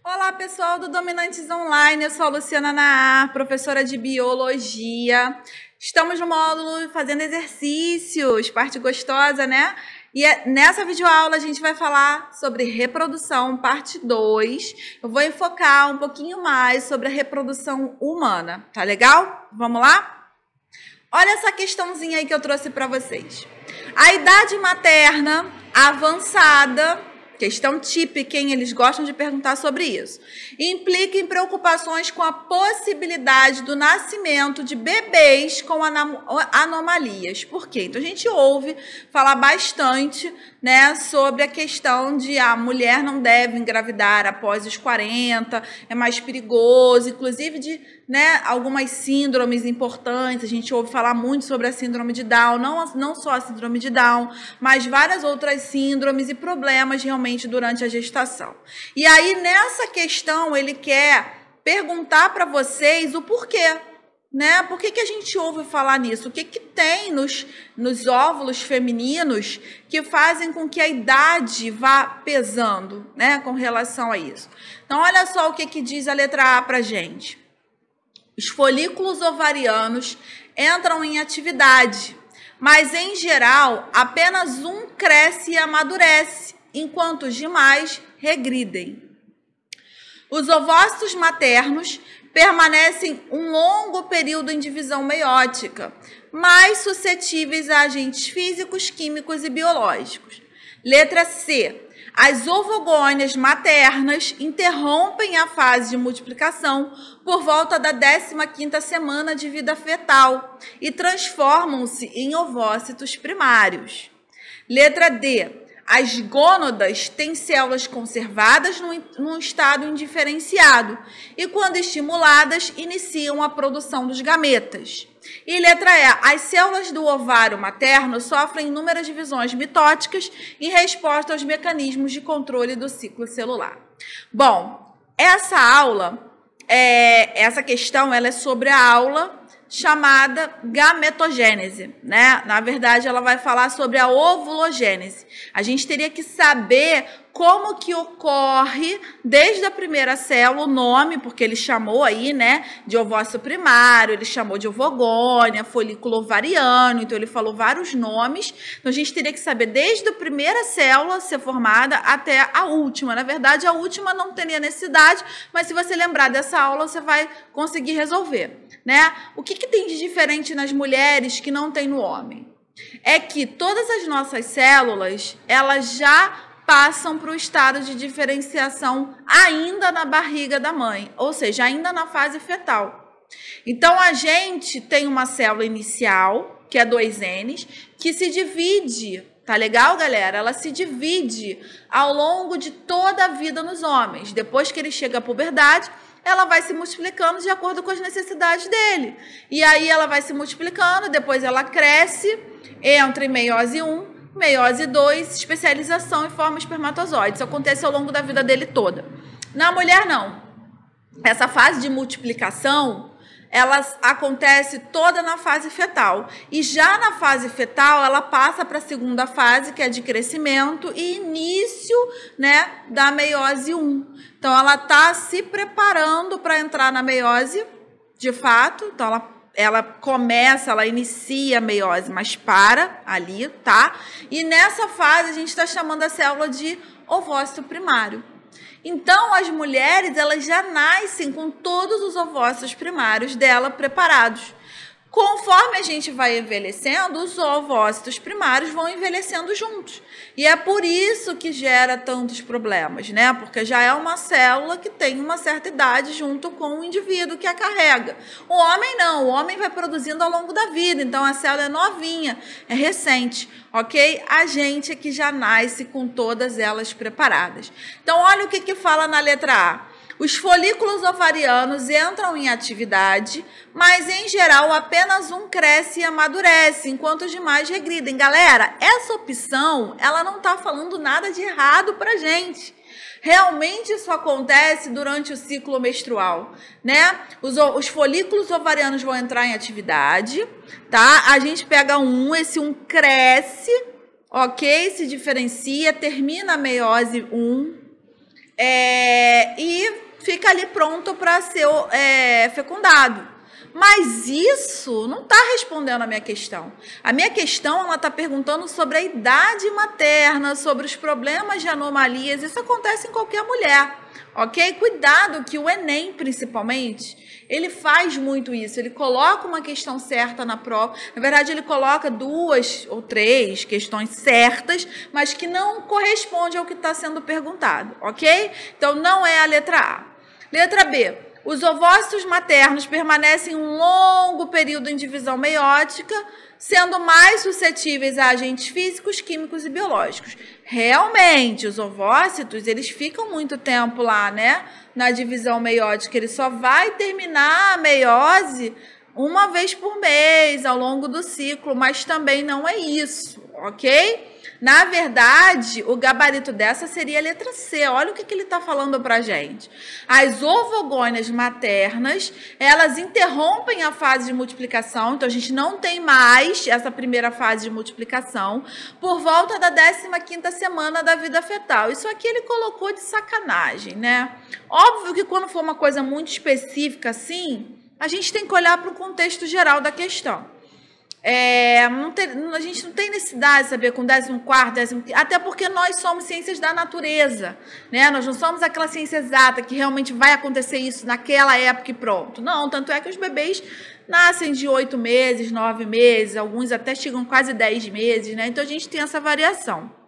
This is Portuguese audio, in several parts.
Olá, pessoal do Dominantes Online, eu sou a Luciana Naar, professora de Biologia. Estamos no módulo fazendo exercícios, parte gostosa, né? E nessa videoaula a gente vai falar sobre reprodução, parte 2. Eu vou enfocar um pouquinho mais sobre a reprodução humana, tá legal? Vamos lá? Olha essa questãozinha aí que eu trouxe para vocês. A idade materna avançada, questão típica, hein? Eles gostam de perguntar sobre isso. Implica em preocupações com a possibilidade do nascimento de bebês com anomalias. Por quê? Então, a gente ouve falar bastante, né, sobre a questão de a mulher não deve engravidar após os 40, é mais perigoso, inclusive de, né, algumas síndromes importantes. A gente ouve falar muito sobre a síndrome de Down, não só a síndrome de Down, mas várias outras síndromes e problemas realmente durante a gestação. E aí, nessa questão, ele quer perguntar para vocês o porquê, né? Por que a gente ouve falar nisso? O que tem nos óvulos femininos que fazem com que a idade vá pesando, né, com relação a isso? Então, olha só o que diz a letra A para gente. Os folículos ovarianos entram em atividade, mas, em geral, apenas um cresce e amadurece, enquanto os demais regridem. Os ovócitos maternos permanecem um longo período em divisão meiótica, mais suscetíveis a agentes físicos, químicos e biológicos. Letra C. As ovogônias maternas interrompem a fase de multiplicação por volta da 15ª semana de vida fetal e transformam-se em ovócitos primários. Letra D. As gônadas têm células conservadas num estado indiferenciado e, quando estimuladas, iniciam a produção dos gametas. E letra E. As células do ovário materno sofrem inúmeras divisões mitóticas em resposta aos mecanismos de controle do ciclo celular. Bom, essa questão ela é sobre a aula chamada gametogênese, né? Na verdade, ela vai falar sobre a ovulogênese. A gente teria que saber como que ocorre desde a primeira célula, o nome, porque ele chamou aí, né, de ovócito primário, ele chamou de ovogônia, folículo ovariano, então ele falou vários nomes. Então a gente teria que saber desde a primeira célula ser formada até a última. Na verdade, a última não teria necessidade, mas se você lembrar dessa aula, você vai conseguir resolver, né? O que tem de diferente nas mulheres que não tem no homem? É que todas as nossas células, elas já passam para o estado de diferenciação ainda na barriga da mãe, ou seja, ainda na fase fetal. Então, a gente tem uma célula inicial, que é 2N, que se divide, tá legal, galera? Ela se divide ao longo de toda a vida nos homens. Depois que ele chega à puberdade, ela vai se multiplicando de acordo com as necessidades dele. E aí ela vai se multiplicando, depois ela cresce, entra em meiose 1, meiose 2, especialização e forma espermatozoide. Isso acontece ao longo da vida dele toda. Na mulher, não. Essa fase de multiplicação, ela acontece toda na fase fetal. E já na fase fetal, ela passa para a segunda fase, que é de crescimento e início, né, da meiose 1. Então, ela está se preparando para entrar na meiose, de fato. Então, ela inicia a meiose, mas para ali, tá? E nessa fase, a gente está chamando a célula de ovócito primário. Então, as mulheres, elas já nascem com todos os ovócitos primários dela preparados. Conforme a gente vai envelhecendo, os ovócitos primários vão envelhecendo juntos. E é por isso que gera tantos problemas, né? Porque já é uma célula que tem uma certa idade junto com o indivíduo que a carrega. O homem não, o homem vai produzindo ao longo da vida, então a célula é novinha, é recente, ok? A gente é que já nasce com todas elas preparadas. Então, olha o que fala na letra A. Os folículos ovarianos entram em atividade, mas, em geral, apenas um cresce e amadurece, enquanto os demais regridem. Galera, essa opção, ela não está falando nada de errado para a gente. Realmente isso acontece durante o ciclo menstrual, né? Os folículos ovarianos vão entrar em atividade, tá? A gente pega esse um cresce, ok? Se diferencia, termina a meiose 1, e fica ali pronto para ser fecundado. Mas isso não está respondendo a minha questão. A minha questão, ela está perguntando sobre a idade materna, sobre os problemas de anomalias. Isso acontece em qualquer mulher, ok? Cuidado que o Enem, principalmente, ele faz muito isso. Ele coloca uma questão certa na prova. Na verdade, ele coloca 2 ou 3 questões certas, mas que não correspondem ao que está sendo perguntado, ok? Então, não é a letra A. Letra B. Os ovócitos maternos permanecem um longo período em divisão meiótica, sendo mais suscetíveis a agentes físicos, químicos e biológicos. Realmente, os ovócitos, eles ficam muito tempo lá, né? Na divisão meiótica. Ele só vai terminar a meiose uma vez por mês, ao longo do ciclo, mas também não é isso, ok? Na verdade, o gabarito dessa seria a letra C. Olha o que ele está falando para a gente. As ovogônias maternas, elas interrompem a fase de multiplicação, então a gente não tem mais essa primeira fase de multiplicação, por volta da 15ª semana da vida fetal. Isso aqui ele colocou de sacanagem, né? Óbvio que quando for uma coisa muito específica assim, a gente tem que olhar para o contexto geral da questão. A gente não tem necessidade de saber com 14º, 15º, até porque nós somos ciências da natureza, né? Nós não somos aquela ciência exata que realmente vai acontecer isso naquela época e pronto. Não, tanto é que os bebês nascem de 8 meses, 9 meses, alguns até chegam quase 10 meses, né? Então a gente tem essa variação.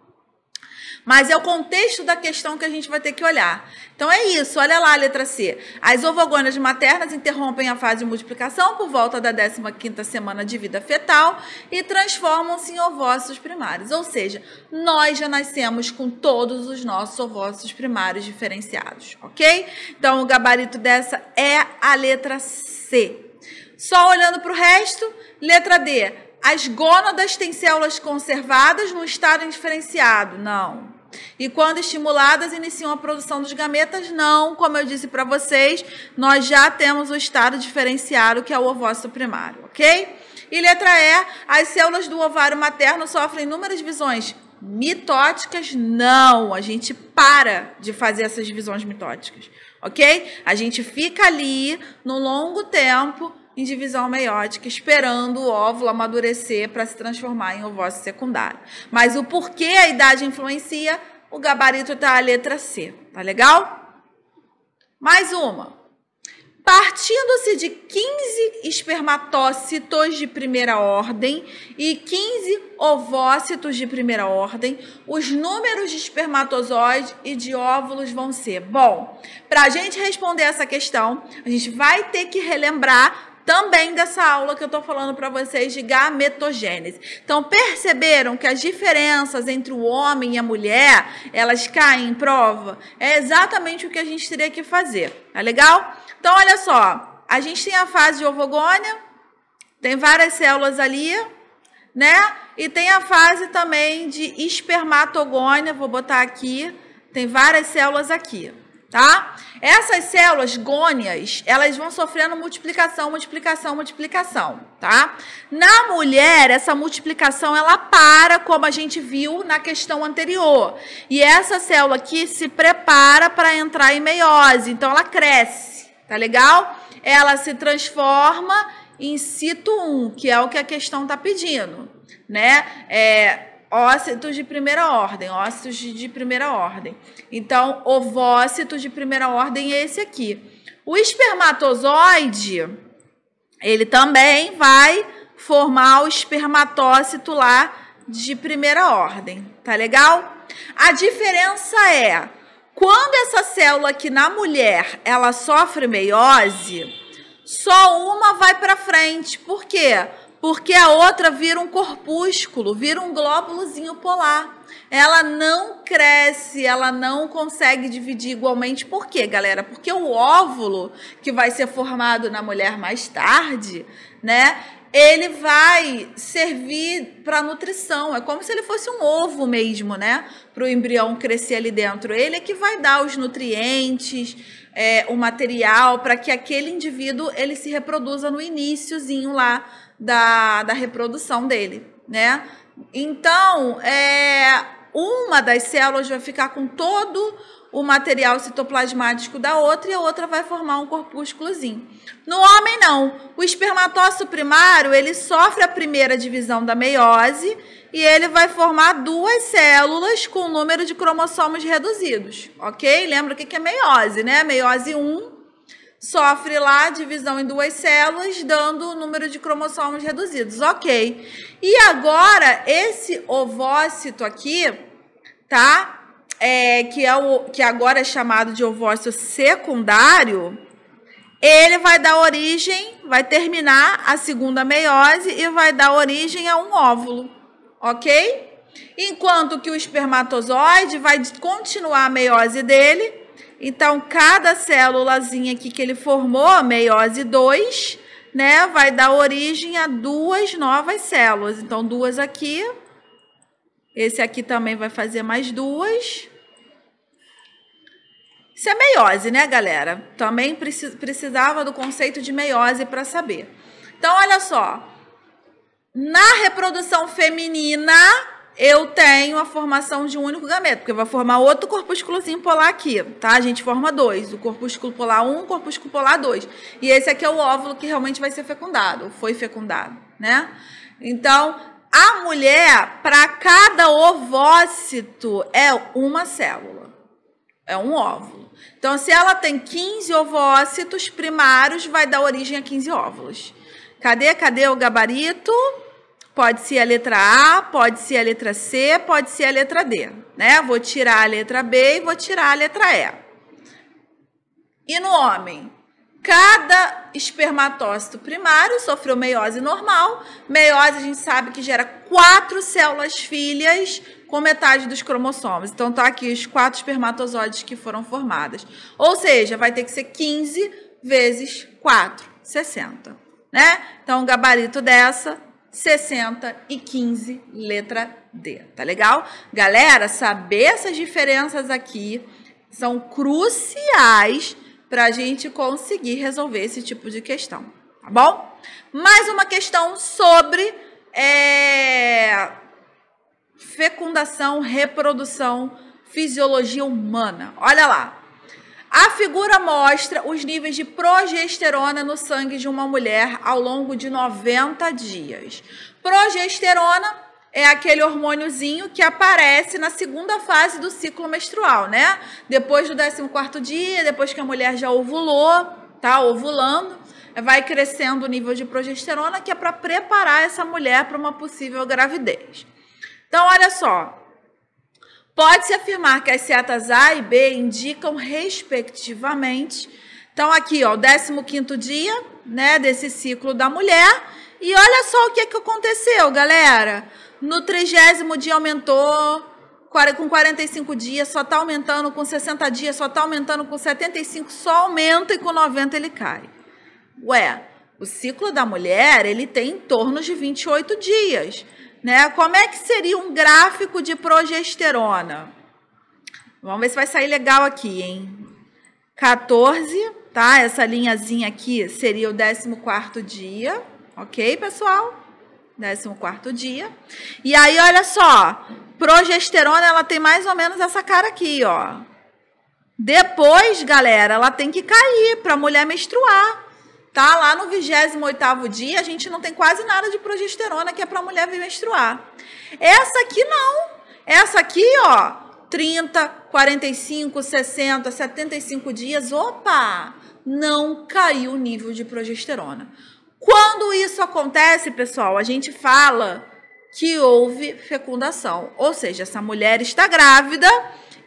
Mas é o contexto da questão que a gente vai ter que olhar. Então é isso, olha lá a letra C. As ovogônias maternas interrompem a fase de multiplicação por volta da 15ª semana de vida fetal e transformam-se em ovócitos primários. Ou seja, nós já nascemos com todos os nossos ovócitos primários diferenciados, ok? Então o gabarito dessa é a letra C. Só olhando para o resto, letra D. As gônadas têm células conservadas no estado indiferenciado? Não. E quando estimuladas, iniciam a produção dos gametas? Não. Como eu disse para vocês, nós já temos o estado diferenciado, que é o ovócito primário, ok? E letra E, as células do ovário materno sofrem inúmeras divisões mitóticas? Não. A gente para de fazer essas divisões mitóticas, ok? A gente fica ali no longo tempo em divisão meiótica, esperando o óvulo amadurecer para se transformar em ovócito secundário. Mas o porquê a idade influencia, o gabarito está a letra C. Tá legal? Mais uma. Partindo-se de 15 espermatócitos de primeira ordem e 15 ovócitos de primeira ordem, os números de espermatozoides e de óvulos vão ser. Bom, para a gente responder essa questão, a gente vai ter que relembrar também dessa aula que eu estou falando para vocês de gametogênese. Então, perceberam que as diferenças entre o homem e a mulher, elas caem em prova? É exatamente o que a gente teria que fazer, tá legal? Então, olha só, a gente tem a fase de ovogônia, tem várias células ali, né? E tem a fase também de espermatogônia, vou botar aqui, tem várias células aqui. Tá? Essas células gônias, elas vão sofrendo multiplicação, tá? Na mulher, essa multiplicação, ela para, como a gente viu na questão anterior. E essa célula aqui se prepara para entrar em meiose, então ela cresce, tá legal? Ela se transforma em cito 1, que é o que a questão está pedindo, né? Ócitos de primeira ordem, ócitos de primeira ordem. Então, ovócitos de primeira ordem é esse aqui. O espermatozoide, ele também vai formar o espermatócito lá de primeira ordem, tá legal? A diferença é, quando essa célula aqui na mulher, ela sofre meiose, só uma vai para frente. Por quê? Porque a outra vira um corpúsculo, vira um glóbulozinho polar. Ela não cresce, ela não consegue dividir igualmente. Por quê, galera? Porque o óvulo, que vai ser formado na mulher mais tarde, né? Ele vai servir para nutrição. É como se ele fosse um ovo mesmo, né? Para o embrião crescer ali dentro. Ele é que vai dar os nutrientes, o material, para que aquele indivíduo ele se reproduza no iniciozinho lá da reprodução dele, né? Então, uma das células vai ficar com todo o material citoplasmático da outra e a outra vai formar um corpúsculozinho. No homem, não. O espermatócito primário, ele sofre a primeira divisão da meiose e ele vai formar 2 células com o número de cromossomos reduzidos, ok? Lembra o que é meiose, né? Meiose 1 sofre lá divisão em 2 células, dando o número de cromossomos reduzidos, ok? E agora, esse ovócito aqui, tá? Que agora é chamado de ovócito secundário, ele vai dar origem, vai terminar a segunda meiose e vai dar origem a um óvulo, ok? Enquanto que o espermatozoide vai continuar a meiose dele, então cada célulazinha aqui que ele formou, a meiose 2, né, vai dar origem a 2 novas células. Então 2 aqui, esse aqui também vai fazer mais 2. Isso é meiose, né, galera? Também precisava do conceito de meiose para saber. Então, olha só. Na reprodução feminina, eu tenho a formação de um único gameto, porque vai formar outro corpúsculozinho polar aqui, tá? A gente forma 2. O corpúsculo polar 1, o corpúsculo polar 2. E esse aqui é o óvulo que realmente vai ser fecundado, ou foi fecundado, né? Então, a mulher, para cada ovócito, é uma célula. É um óvulo. Então, se ela tem 15 ovócitos primários, vai dar origem a 15 óvulos. Cadê o gabarito? Pode ser a letra A, pode ser a letra C, pode ser a letra D, né? Vou tirar a letra B e vou tirar a letra E. E no homem? Cada espermatócito primário sofreu meiose normal. Meiose a gente sabe que gera 4 células filhas com metade dos cromossomos. Então, tá aqui os 4 espermatozoides que foram formados. Ou seja, vai ter que ser 15 vezes 4, 60, né? Então, o gabarito dessa, 60 e 15, letra D. Tá legal? Galera, saber essas diferenças aqui são cruciais para a gente conseguir resolver esse tipo de questão, tá bom? Mais uma questão sobre fecundação, reprodução, fisiologia humana. Olha lá. A figura mostra os níveis de progesterona no sangue de uma mulher ao longo de 90 dias. Progesterona é aquele hormôniozinho que aparece na segunda fase do ciclo menstrual, né? Depois do 14º dia, depois que a mulher já ovulou, tá ovulando, vai crescendo o nível de progesterona, que é para preparar essa mulher para uma possível gravidez. Então, olha só. Pode-se afirmar que as setas A e B indicam, respectivamente, então aqui, ó, o 15º dia, né, desse ciclo da mulher, e olha só o que aconteceu, galera. No 30º dia aumentou, com 45 dias só está aumentando, com 60 dias só está aumentando, com 75 só aumenta e com 90 ele cai. Ué, o ciclo da mulher, ele tem em torno de 28 dias, né? Como é que seria um gráfico de progesterona? Vamos ver se vai sair legal aqui, hein? 14, tá? Essa linhazinha aqui seria o 14º dia, ok, pessoal? 14º dia. E aí, olha só, progesterona, ela tem mais ou menos essa cara aqui, ó. Depois, galera, ela tem que cair para a mulher menstruar. Tá? Lá no 28º dia, a gente não tem quase nada de progesterona, que é para a mulher vir menstruar. Essa aqui não. Essa aqui, ó, 30, 45, 60, 75 dias, opa, não caiu o nível de progesterona. Quando isso acontece, pessoal, a gente fala que houve fecundação. Ou seja, essa mulher está grávida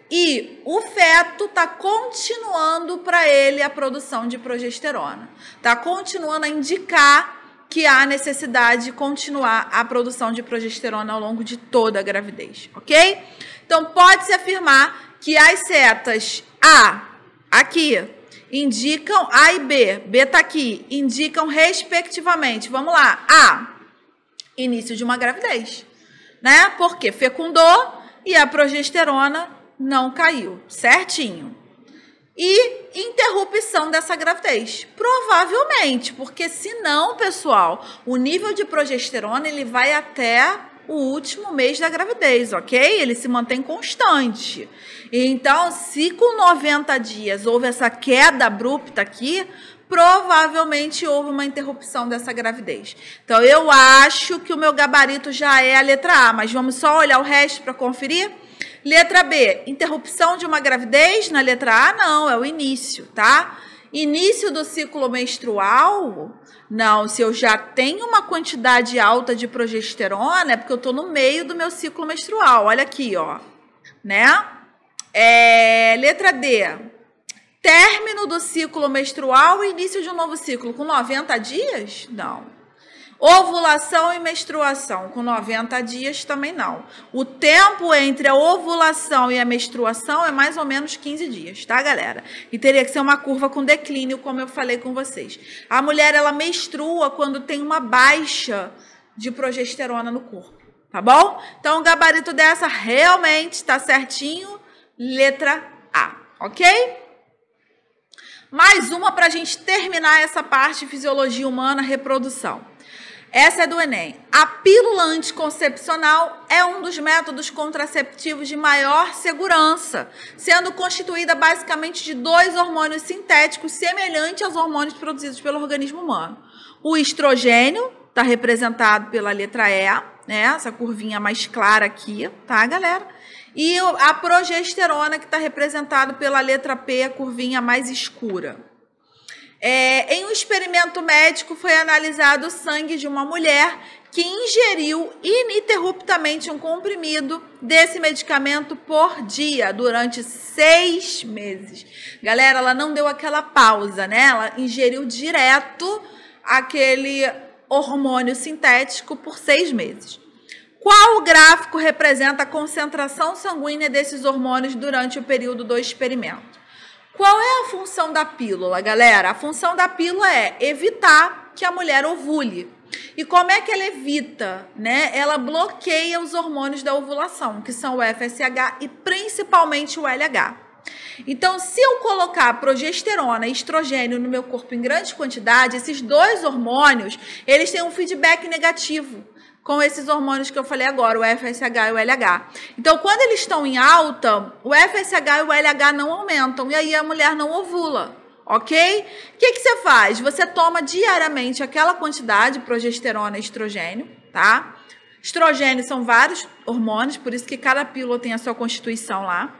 e o feto está continuando para ele a produção de progesterona. Está continuando a indicar que há necessidade de continuar a produção de progesterona ao longo de toda a gravidez, ok? Então, pode-se afirmar que as setas A, aqui, indicam, A e B está aqui, indicam respectivamente, vamos lá, A, início de uma gravidez, né? Porque fecundou e a progesterona não caiu, certinho. E interrupção dessa gravidez, provavelmente, porque senão, pessoal, o nível de progesterona ele vai até o último mês da gravidez, ok? Ele se mantém constante. Então, se com 90 dias houve essa queda abrupta aqui, provavelmente houve uma interrupção dessa gravidez. Então, eu acho que o meu gabarito já é a letra A, mas vamos só olhar o resto para conferir? Letra B, interrupção de uma gravidez? Na letra A, não, é o início, tá? Início do ciclo menstrual? Não, se eu já tenho uma quantidade alta de progesterona, é porque eu estou no meio do meu ciclo menstrual. Olha aqui, ó, né? Letra D, término do ciclo menstrual e início de um novo ciclo com 90 dias? Não. Ovulação e menstruação com 90 dias também não. O tempo entre a ovulação e a menstruação é mais ou menos 15 dias, tá, galera? E teria que ser uma curva com declínio, como eu falei com vocês. A mulher, ela menstrua quando tem uma baixa de progesterona no corpo, tá bom? Então, o gabarito dessa realmente está certinho, letra A, ok? Mais uma para a gente terminar essa parte de fisiologia humana, reprodução. Essa é do Enem. A pílula anticoncepcional é um dos métodos contraceptivos de maior segurança, sendo constituída basicamente de 2 hormônios sintéticos semelhantes aos hormônios produzidos pelo organismo humano. O estrogênio está representado pela letra E, né? Essa curvinha mais clara aqui, tá, galera? E a progesterona, que está representado pela letra P, a curvinha mais escura. Em um experimento médico, foi analisado o sangue de uma mulher que ingeriu ininterruptamente um comprimido desse medicamento por dia durante 6 meses. Galera, ela não deu aquela pausa, né? Ela ingeriu direto aquele hormônio sintético por 6 meses. Qual gráfico representa a concentração sanguínea desses hormônios durante o período do experimento? Qual é a função da pílula, galera? A função da pílula é evitar que a mulher ovule. E como é que ela evita, né? Ela bloqueia os hormônios da ovulação, que são o FSH e principalmente o LH. Então, se eu colocar progesterona e estrogênio no meu corpo em grande quantidade, esses 2 hormônios, eles têm um feedback negativo com esses hormônios que eu falei agora, o FSH e o LH. Então, quando eles estão em alta, o FSH e o LH não aumentam, e aí a mulher não ovula, ok? O que você faz? Você toma diariamente aquela quantidade de progesterona e estrogênio, tá? Estrogênio são vários hormônios, por isso que cada pílula tem a sua constituição lá.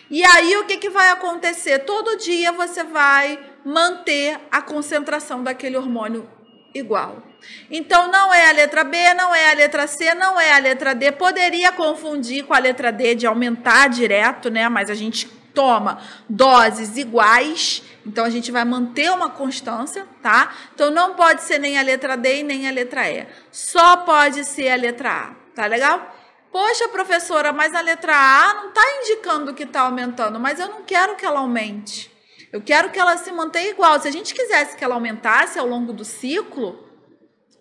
E aí, o que vai acontecer? Todo dia você vai manter a concentração daquele hormônio igual. Então, não é a letra B, não é a letra C, não é a letra D. Poderia confundir com a letra D de aumentar direto, né? Mas a gente toma doses iguais, então a gente vai manter uma constância, tá? Então, não pode ser nem a letra D e nem a letra E. Só pode ser a letra A, tá legal? Poxa, professora, mas a letra A não está indicando que está aumentando, mas eu não quero que ela aumente. Eu quero que ela se mantenha igual. Se a gente quisesse que ela aumentasse ao longo do ciclo,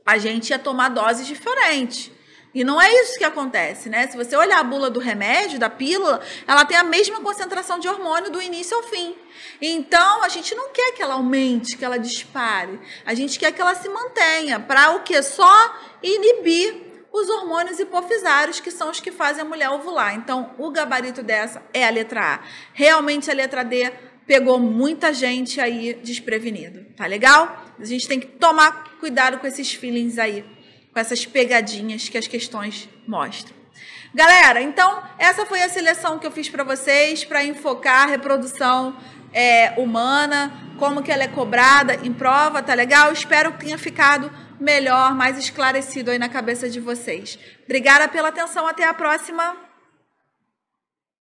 a gente ia tomar doses diferentes. E não é isso que acontece, né? Se você olhar a bula do remédio, da pílula, ela tem a mesma concentração de hormônio do início ao fim. Então, a gente não quer que ela aumente, que ela dispare. A gente quer que ela se mantenha. Para o quê? Só inibir os hormônios hipofisários, que são os que fazem a mulher ovular. Então, o gabarito dessa é a letra A. Realmente, a letra D pegou muita gente aí desprevenido, tá legal? A gente tem que tomar cuidado com esses feelings aí, com essas pegadinhas que as questões mostram. Galera, então, essa foi a seleção que eu fiz para vocês, para enfocar a reprodução humana, como que ela é cobrada em prova, tá legal? Espero que tenha ficado melhor, mais esclarecido aí na cabeça de vocês. Obrigada pela atenção, até a próxima.